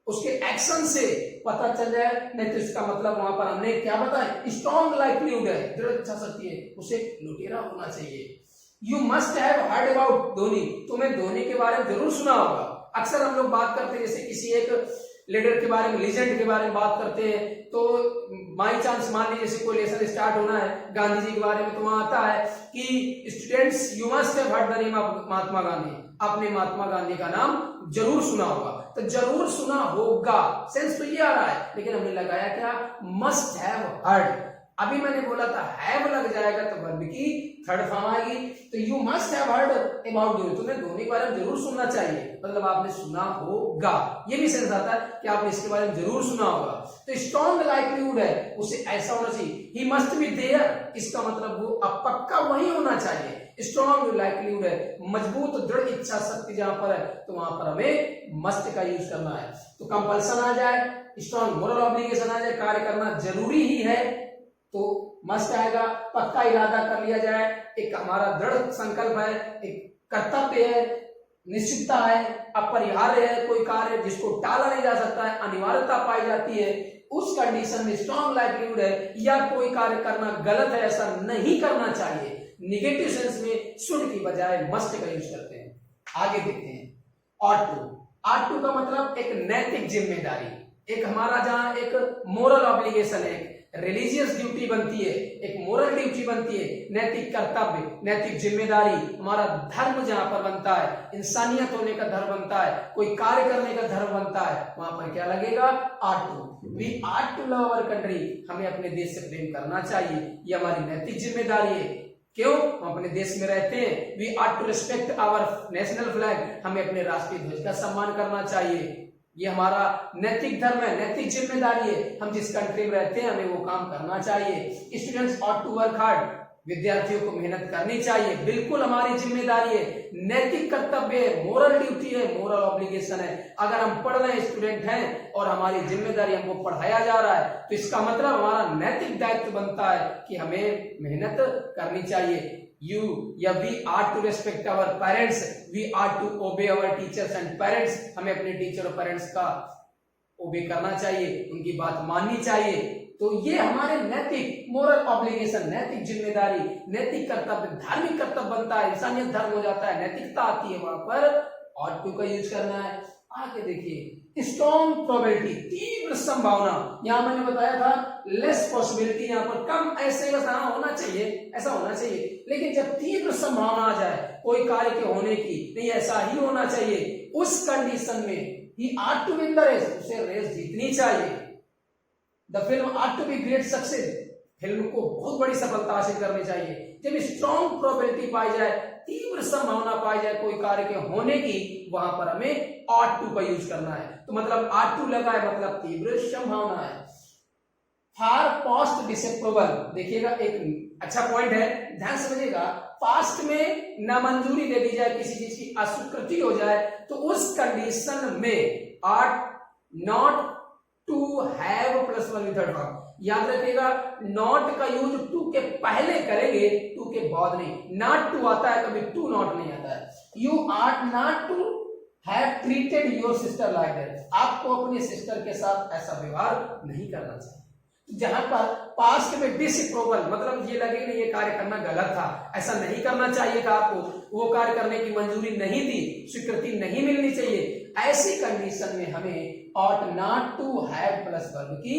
उसके एक्शन से पता चल जाए, नहीं तो इसका मतलब वहां पर हमने क्या बताया, स्ट्रॉन्ग लाइक्लीहुड है, दृढ़ इच्छा शक्ति है, उसे लुटेरा होना चाहिए। You must have heard about Dhoni, तुम्हें धोनी के बारे में जरूर सुना होगा। अक्सर हम लोग बात करते हैं, जैसे किसी एक लीडर के बारे में, लीजेंड के बारे में बात करते हैं, तो बाई चांस मान लीजिए जैसे कोई लेसन स्टार्ट होना है गांधी जी के बारे में, तो वहां आता है कि students you must have heard the name of Mahatma Gandhi, आपने महात्मा गांधी का नाम जरूर सुना होगा। तो जरूर सुना होगा सेंस तो ये आ रहा है, लेकिन हमने लगाया क्या, मस्ट हैव हर्ड। अभी मैंने बोला था हैव लग जाएगा तो वर्ब की थर्ड फॉर्म आएगी, तो you must have heard about Dhoni, तुम्हें धोनी के बारे में जरूर सुनना चाहिए, मतलब आपने सुना होगा, ये भी सेंस आता है कि आपने इसके बारे में जरूर सुना होगा। तो स्ट्रॉन्ग लाइक्लीहुड है, उसे ऐसा होना चाहिए, ही मस्ट बी देयर, इसका मतलब वो अब पक्का वही होना चाहिए। स्ट्रॉन्ग लाइक्लीहुड है, मजबूत दृढ़ इच्छा शक्ति जहां पर है, तो वहां पर हमें मस्ट का यूज करना है। तो कंपल्सन आ जाए, स्ट्रॉन्ग मोरल ऑब्लिगेशन आ जाए, कार्य करना जरूरी ही है, तो मस्ट आएगा। पक्का इरादा कर लिया जाए, एक हमारा दृढ़ संकल्प है, एक कर्तव्य है, निश्चितता है, अपरिहार्य है, कोई कार्य जिसको टाला नहीं जा सकता है, अनिवार्यता पाई जाती है, उस कंडीशन में स्ट्रॉन्ग लाइक्लीहुड है, या कोई कार्य करना गलत है, ऐसा नहीं करना चाहिए, निगेटिव सेंस में शुड की बजाय मस्ट का यूज करते हैं। आगे देखते हैं ऑट टू का मतलब एक नैतिक जिम्मेदारी, एक हमारा जहां एक मोरल ऑब्लिगेशन है, रिलीजियस ड्यूटी बनती है, एक मोरल ड्यूटी बनती है, नैतिक कर्तव्य, नैतिक जिम्मेदारी, हमारा धर्म जहां पर बनता है, इंसानियत होने का धर्म बनता है, कोई कार्य करने का धर्म बनता है, वहां पर क्या लगेगा, ought to. We ought to love our country, हमें अपने देश से प्रेम करना चाहिए, ये हमारी नैतिक जिम्मेदारी है। क्यों, हम अपने देश में रहते हैं। We ought to respect our national flag, हमें अपने राष्ट्रीय ध्वज का सम्मान करना चाहिए, ये हमारा नैतिक धर्म है, नैतिक जिम्मेदारी है, हम जिस कंट्री में रहते हैं हमें वो काम करना चाहिए। Students ought to work hard, विद्यार्थियों को मेहनत करनी चाहिए, बिल्कुल हमारी जिम्मेदारी है, नैतिक कर्तव्य है, मोरल ड्यूटी है, मोरल ऑब्लिगेशन है। अगर हम पढ़ रहे स्टूडेंट हैं और हमारी जिम्मेदारी हमको पढ़ाया जा रहा है, तो इसका मतलब हमारा नैतिक दायित्व बनता है कि हमें मेहनत करनी चाहिए। You या we are to respect our parents, we are to obey our teachers and parents, हमें अपने टीचर और पेरेंट्स का ओबे करना चाहिए, उनकी बात माननी चाहिए। तो ये हमारे नैतिक मोरल ऑब्लिगेशन, नैतिक जिम्मेदारी, नैतिक कर्तव्य, धार्मिक कर्तव्य बनता है, इंसानियत धर्म हो जाता है, नैतिकता आती है, वहां पर ought to का यूज करना है। आगे देखिए स्ट्रॉन्ग प्रोबेबिलिटी, तीव्र संभावना, यहां मैंने बताया था लेस पॉसिबिलिटी, यहां पर कम, ऐसे बस होना चाहिए, ऐसा होना चाहिए, लेकिन जब तीव्र संभावना आ जाए कोई कार्य के होने की, नहीं ऐसा ही होना चाहिए, उस कंडीशन में he ought to win the race, उसे रेस जीतनी चाहिए। The film ought to be great success, film को बहुत बड़ी सफलता हासिल करनी चाहिए। जब स्ट्रॉन्ग प्रोबेबिलिटी पाई जाए, तीव्र संभावना पाई जाए कोई कार्य के होने की, वहां पर हमें ought to का यूज करना है। तो मतलब ought to लगा है, मतलब तीव्र संभावना है। फार पास्ट डिसअप्रूवल, देखिएगा एक अच्छा पॉइंट है, ध्यान समझिएगा, पास्ट में नामंजूरी दे दी जाए, किसी चीज की अस्वीकृति हो जाए, तो उस कंडीशन में ought not to have plus one with third form, याद रखिएगा नॉट का यूज टू के पहले करेंगे, टू के बाद नहीं। नॉट टू आता है कभी, टू नॉट नहीं आता है। You are not to have treated your sister like that, आपको अपनी सिस्टर के साथ ऐसा व्यवहार नहीं करना चाहिए। जहां पर पास्ट में डिसअप्रूवल, मतलब ये लगे नहीं ये कार्य करना गलत था, ऐसा नहीं करना चाहिए था आपको, वो कार्य करने की मंजूरी नहीं दी, स्वीकृति नहीं मिलनी चाहिए, ऐसी कंडीशन में हमें ought not to have plus verb की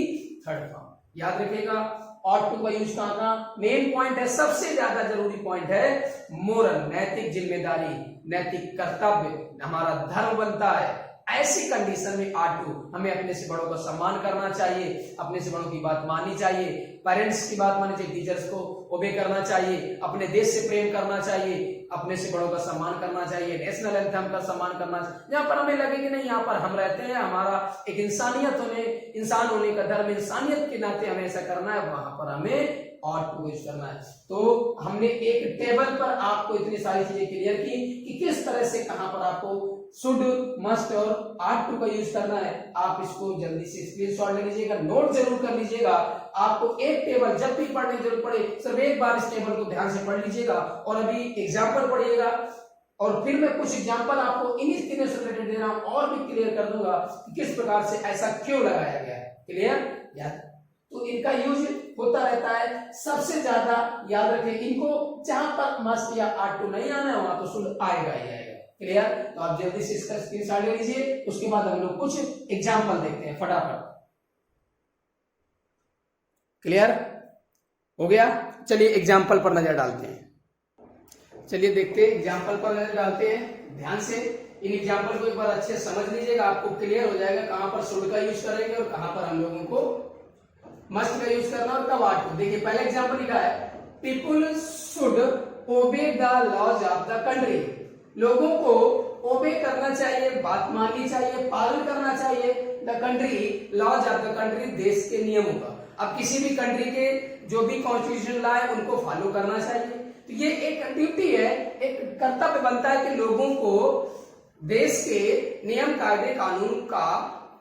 थर्ड फॉर्म, याद रखिएगा। ought to का यूज कहां, मेन पॉइंट है, सबसे ज्यादा जरूरी पॉइंट है मोरल, नैतिक जिम्मेदारी, नैतिक कर्तव्य, हमारा धर्म बनता है, ऐसी कंडीशन में आर टू हमें अपने से बड़ों का सम्मान करना चाहिए, अपने से बड़ों की बात माननी चाहिए, पेरेंट्स की बात माननी चाहिए, टीचर्स को ओबे करना चाहिए, अपने देश से प्रेम करना चाहिए, अपने से बड़ों का सम्मान करना चाहिए, नेशनल एंथम का सम्मान करना चाहिए। जहां पर हमें लगे कि नहीं यहाँ पर हम रहते हैं, हमारा एक इंसान होने का धर्म, इंसानियत के नाते हमें ऐसा करना है, वहां पर हमें और टू यूज करना है। तो हमने एक टेबल पर आपको इतनी सारी चीजें क्लियर की कि किस तरह से कहां पर आपको शुड, मस्ट और आर टू का यूज करना है। आप इसको जल्दी से स्क्रीनशॉट ले लीजिएगा, नोट जरूर कर लीजिएगा। आपको एक टेबल जब भी पढ़ने की जरूरत पड़े सिर्फ एक बार इस टेबल को ध्यान से पढ़ लीजिएगा और अभी एग्जाम्पल पढ़िएगा और फिर मैं कुछ एग्जाम्पल आपको इन्हीं तीनों से रिलेटेड दे रहा हूं और भी क्लियर कर दूंगा कि किस प्रकार से ऐसा क्यों लगाया गया है। क्लियर याद? तो इनका यूज होता रहता है। सबसे ज्यादा याद रखें इनको, जहां पर मस्ट या आर टू नहीं आना है वहां तो शुड आएगा ही आएगा। क्लियर? तो आप जल्दी से इसका स्क्रीनशॉट ले लीजिए, उसके बाद हम लोग कुछ एग्जाम्पल देखते हैं फटाफट। क्लियर हो गया? चलिए एग्जाम्पल पर नजर डालते हैं। चलिए देखते हैं, एग्जाम्पल पर नजर डालते हैं ध्यान से। इन एग्जाम्पल को एक बार अच्छे समझ लीजिएगा, आपको क्लियर हो जाएगा कहां पर शुड का यूज करेंगे और कहां पर हम लोगों को मस्ट का यूज करना और कब आर टू। देखिए पहला एग्जाम्पल लिखा है, people should obey the laws of the country. लोगों को ओबे करना चाहिए, बात माननी चाहिए, पालन करना चाहिए the country, laws of the country, देश के नियमों का। अब किसी भी कंट्री के जो भी कॉन्स्टिट्यूशन लॉ है उनको फॉलो करना चाहिए। तो ये एक ड्यूटी है, एक कर्तव्य बनता है कि लोगों को देश के नियम कायदे कानून का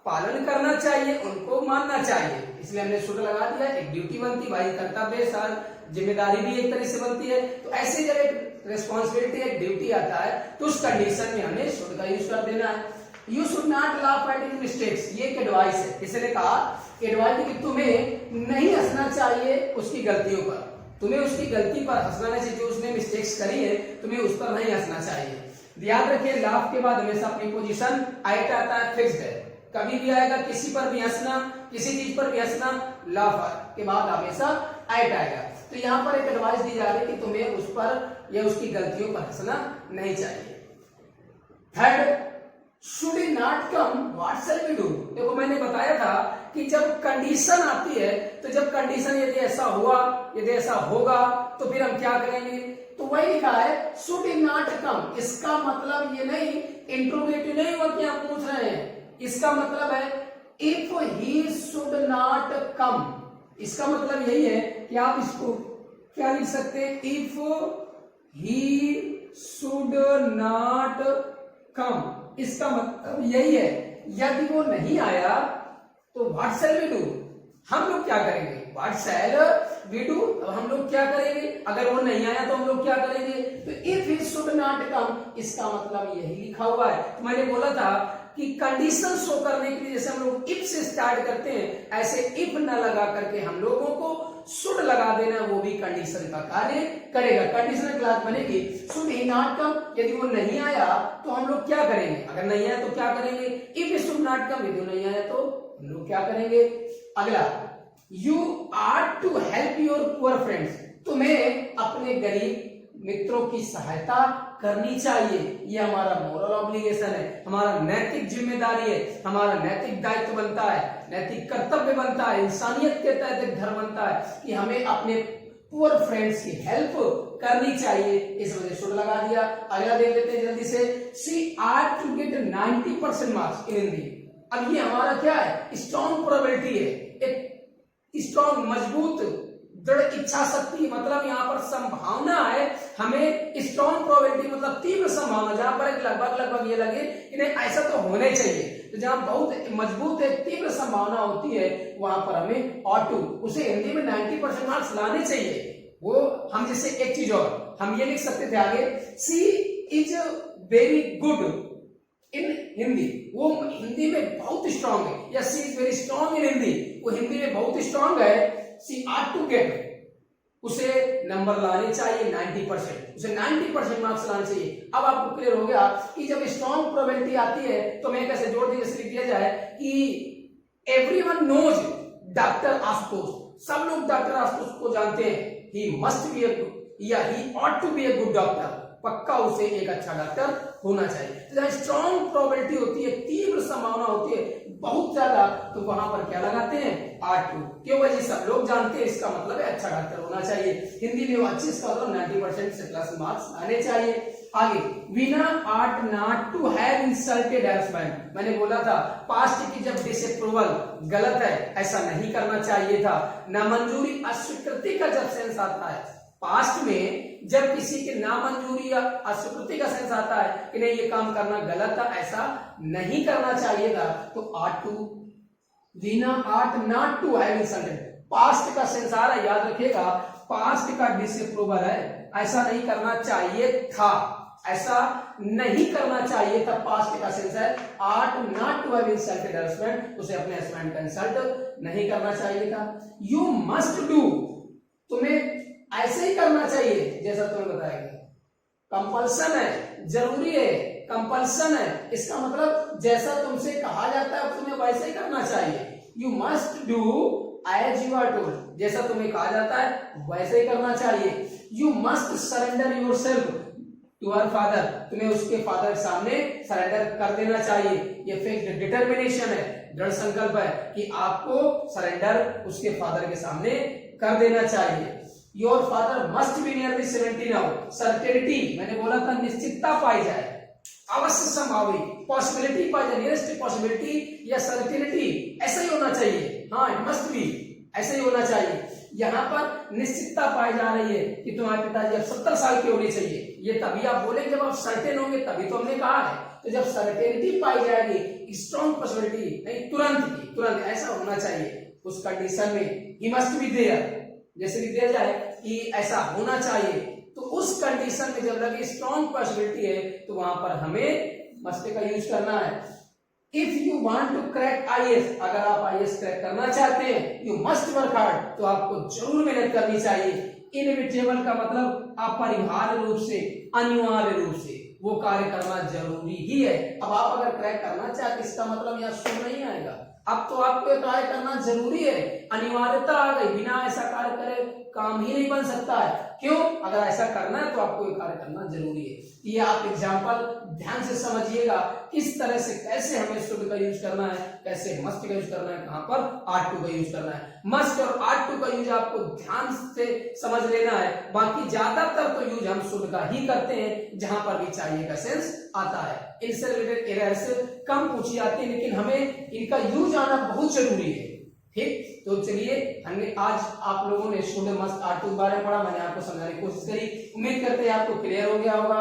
पालन करना चाहिए, उनको मानना चाहिए। इसलिए हमने शुड लगा दिया, एक ड्यूटी बनती, भाई कर्तव्य सर जिम्मेदारी भी एक तरह से बनती है। तो ऐसे जब एक रिस्पॉन्सिबिलिटी, एक ड्यूटी आता है तो उस कंडीशन में हमें शुड का यूज कर देना है। You should not laugh at his mistakes, ये एक एडवाइस है। किसी ने कहा एडवाइस कि तुम्हें नहीं हंसना चाहिए उसकी गलतियों पर, तुम्हें उसकी गलती पर हंसना नहीं चाहिए, जो उसने मिस्टेक्स करी है तुम्हें उस पर नहीं हंसना चाहिए। याद रखिए लाफ के बाद हमेशा अपनी पोजीशन एट आता है, फिक्स्ड है, कभी भी आएगा, किसी पर भी हंसना, किसी चीज पर भी हंसना, लाफ के बाद हमेशा एट आएगा। तो यहाँ पर एक एडवाइस दी जा रही है कि तुम्हें उस पर या उसकी गलतियों पर हंसना नहीं चाहिए। Third, should not come what shall we do. देखो मैंने बताया था कि जब कंडीशन आती है तो जब कंडीशन यदि ऐसा हुआ, यदि ऐसा होगा तो फिर हम क्या करेंगे। तो वही लिखा है शुड नॉट कम। इसका मतलब ये नहीं, इंट्रोगेटिव नहीं हुआ कि आप पूछ रहे हैं, इसका मतलब है इफ ही शुड नॉट कम। इसका मतलब यही है कि आप इसको क्या लिख सकते हैं, इफ ही शुड नॉट कम। इसका मतलब यही है यदि वो नहीं आया तो व्हाट शैल वी डू, हम लोग क्या करेंगे। व्हाट शैल वी डू, हम लोग क्या करेंगे। अगर वो नहीं आया तो हम लोग क्या करेंगे। तो इफ ही शुड नॉट कम, इसका मतलब यही लिखा हुआ है। तो मैंने बोला था कि कंडीशन शो करने के लिए जैसे हम लोग इफ से स्टार्ट करते हैं, ऐसे इफ न लगा करके हम लोगों को शुड लगा देना, वो भी कंडीशन का कार्य करेगा। कंडीशनल क्लॉज बनेगी शुड ही नॉट कम, यदि वो नहीं आया तो हम लोग क्या करेंगे। अगर नहीं आया तो क्या करेंगे, if he should not come, यदि नहीं आया तो हम लोग क्या करेंगे। अगला, you are to help your poor friends. तुम्हें अपने गरीब मित्रों की सहायता करनी चाहिए, ये हमारा मोरल ऑब्लिगेशन है, हमारा नैतिक जिम्मेदारी है, हमारा नैतिक दायित्व बनता है, नैतिक कर्तव्य बनता है, इंसानियत के तहत एक धर्म बनता है कि हमें अपने पुअर फ्रेंड्स की हेल्प करनी चाहिए। इस वजह से शुड लगा दिया। अगला देख लेते हैं जल्दी से, she are to get 90% marks in Hindi. अब ये हमारा क्या है, स्ट्रॉन्ग प्रोबेबिलिटी है, एक स्ट्रॉन्ग मजबूत दृढ़ इच्छा शक्ति, मतलब यहाँ पर संभावना है, हमें स्ट्रॉन्ग प्रोबेबिलिटी मतलब तीव्र संभावना, जहां पर एक लगभग ये लगे कि नहीं ऐसा तो होने चाहिए। तो जहां बहुत मजबूत है, तीव्र संभावना होती है, वहां पर हमें ऑट टू, उसे हिंदी में 90% मार्क्स लाने चाहिए। वो हम जैसे एक चीज और हम ये लिख सकते थे आगे, she is very good in Hindi, वो हिंदी में बहुत स्ट्रांग है, या she is very strong in Hindi, वो हिंदी में बहुत स्ट्रांग है। सी आर टू गेट, उसे नंबर लाने चाहिए 90%, उसे 90% मार्क्स लाने चाहिए। अब आपको क्लियर हो गया कि जब स्ट्रांग प्रोबेबिलिटी आती है तो मैं कैसे जोड़ दिए, जैसे लिख दिया जाए कि एवरीवन नोज डॉक्टर आशुतोष, सब लोग डॉक्टर आशुतोष को जानते हैं, he must be a good या he ought to be a good doctor, पक्का उसे एक अच्छा डॉक्टर होना चाहिए। तो जहाँ स्ट्रॉन्ग प्रोबेबिलिटी होती है, तीव्र संभावना होती है बहुत ज्यादा, तो वहां पर क्या लगाते हैं, R2। क्यों भाई, सब लोग जानते हैं, इसका मतलब है अच्छा डॉक्टर होना चाहिए। हिंदी में वो अच्छी, इसका मतलब 90% से प्लस मार्क्स आने चाहिए। आगे, Veena ought not to have insulted husband. मैंने बोला था पास्ट की जब डिसअप्रूवल गलत है, ऐसा नहीं करना चाहिए था। नामंजूरी अस्वीकृति का जब सेंस आता है, पास्ट में जब किसी की नामंजूरी या अस्वीकृति का सेंस आता है कि नहीं ये काम करना गलत था, ऐसा नहीं करना चाहिए था, तो R2, Veena ought not to have insulted, past का सेंस आ रहा है, याद रखिएगा, पास्ट का डिसअप्रूवल है, ऐसा नहीं करना चाहिए था, ऐसा नहीं करना चाहिए था, पास्ट का सेंस है, ought not to have insulted husband, उसे अपने हस्बैंड का इंसल्ट नहीं करना चाहिए था। यू मस्ट डू, तुम्हें ऐसे ही करना चाहिए जैसा तुम्हें बताया गया, कंपल्सन है, जरूरी है, कंपल्सन है, इसका मतलब जैसा तुमसे कहा जाता है तुम्हें वैसे ही करना चाहिए। You must do as you are told, जैसा तुम्हें कहा जाता है वैसे ही करना चाहिए। You must surrender yourself to our father, तुम्हें उसके फादर के सामने सरेंडर कर देना चाहिए। ये फिक्स्ड डिटर्मिनेशन है, दृढ़ संकल्प है कि आपको सरेंडर उसके फादर के सामने कर देना चाहिए। Your father must be nearly 70 now, certainty, मैंने बोला था निश्चितता पाई जाए, अवश्य संभावी, पॉसिबिलिटी पाई जाए, नियरेस्ट पॉसिबिलिटी या सर्टेनिटी, ऐसा ही होना चाहिए, हाँ इट मस्ट बी, ऐसे ही होना चाहिए। यहाँ पर निश्चितता पाई जा रही है कि तुम्हारे पिताजी अब 70 साल के होने चाहिए, ये तभी आप बोले जब आप सर्टेन होंगे, तभी तो हमने कहा है। तो जब सर्टेनिटी पाई जाएगी, स्ट्रॉन्ग पॉसिबिलिटी, नहीं तुरंत ऐसा होना चाहिए, उस कंडीशन में ही मस्ट बी देयर, जैसे कि दिया जाए कि ऐसा होना चाहिए, तो उस कंडीशन में जब लगे स्ट्रॉन्ग पॉसिबिलिटी है, तो वहां पर हमें मस्ट का यूज करना है। If you want to crack IAS, अगर आप IAS क्रैक करना चाहते हैं, यू मस्ट वर्क हार्ड, तो आपको जरूर मेहनत करनी चाहिए। इनएविटेबल का मतलब अपरिहार्य रूप से, अनिवार्य रूप से वो कार्य करना जरूरी ही है। अब आप अगर क्रैक करना चाहते, इसका मतलब यहाँ शुरू नहीं आएगा, अब तो आपको ये कार्य करना जरूरी है, अनिवार्यता आ गई, बिना ऐसा कार्य करे काम ही नहीं बन सकता है। क्यों, अगर ऐसा करना है तो आपको ये कार्य करना जरूरी है। ये आप एग्जांपल ध्यान से समझिएगा, किस तरह से कैसे हमें शुड का यूज करना है, कैसे मस्ट का यूज करना है, कहां पर R2 का यूज करना है। मस्ट और R2 का यूज आपको ध्यान से समझ लेना है, बाकी ज्यादातर तो यूज हम शुड का ही करते हैं, जहां पर भी चाहिए का सेंस आता है। इनसे रिलेटेड एरर्स कम पूछी जाती है, लेकिन हमें इनका यूज आना बहुत जरूरी है। ठीक, तो चलिए हमने आज आप लोगों ने शुड मस्ट R2 के बारे में पढ़ा, मैंने आपको समझाने की कोशिश करी, उम्मीद करते हैं आपको क्लियर हो गया होगा,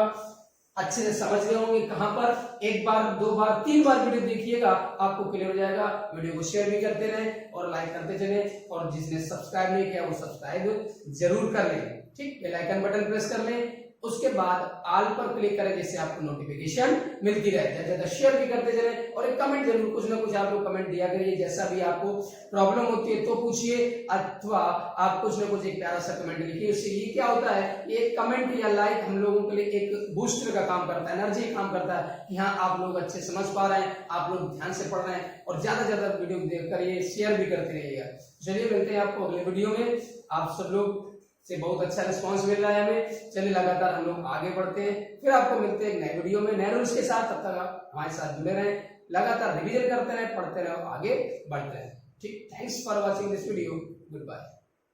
अच्छे से समझ गए होंगे। कहां पर एक बार, दो बार, 3 बार वीडियो देखिएगा, आपको क्लियर हो जाएगा। वीडियो को शेयर भी करते रहें और लाइक करते चले, और जिसने सब्सक्राइब नहीं किया वो सब्सक्राइब जरूर कर लें। ठीक, बेल आइकन बटन प्रेस कर लें, उसके बाद ऑल पर क्लिक करें, जिससे आपको नोटिफिकेशन मिलती रहे। ज्यादा शेयर भी करते चले, और एक कमेंट जरूर, कुछ ना कुछ आप लोग कमेंट दिया करिए, जैसा भी आपको प्रॉब्लम होती है तो पूछिए, अथवा आप कुछ ना कुछ एक प्यारा सा कमेंट लिखिए। उससे ये क्या होता है, ये कमेंट या लाइक हम लोगों के लिए एक बूस्टर का काम करता है, एनर्जी काम करता है कि हाँ आप लोग अच्छे समझ पा रहे हैं, आप लोग ध्यान से पढ़ रहे हैं, और ज्यादा ज्यादा वीडियो देख करिए, शेयर भी करते रहिएगा। चलिए मिलते हैं आपको अगले वीडियो में। आप सब लोग से बहुत अच्छा रिस्पांस मिल रहा है हमें, चलिए लगातार हम लोग आगे बढ़ते हैं, फिर आपको मिलते हैं नए वीडियो में नए रूल्स के साथ। तब तक आप हमारे साथ जुड़े रहें, लगातार रिवीजन करते रहें, पढ़ते रहें, आगे बढ़ते रहें। ठीक, thanks for watching this video, good bye.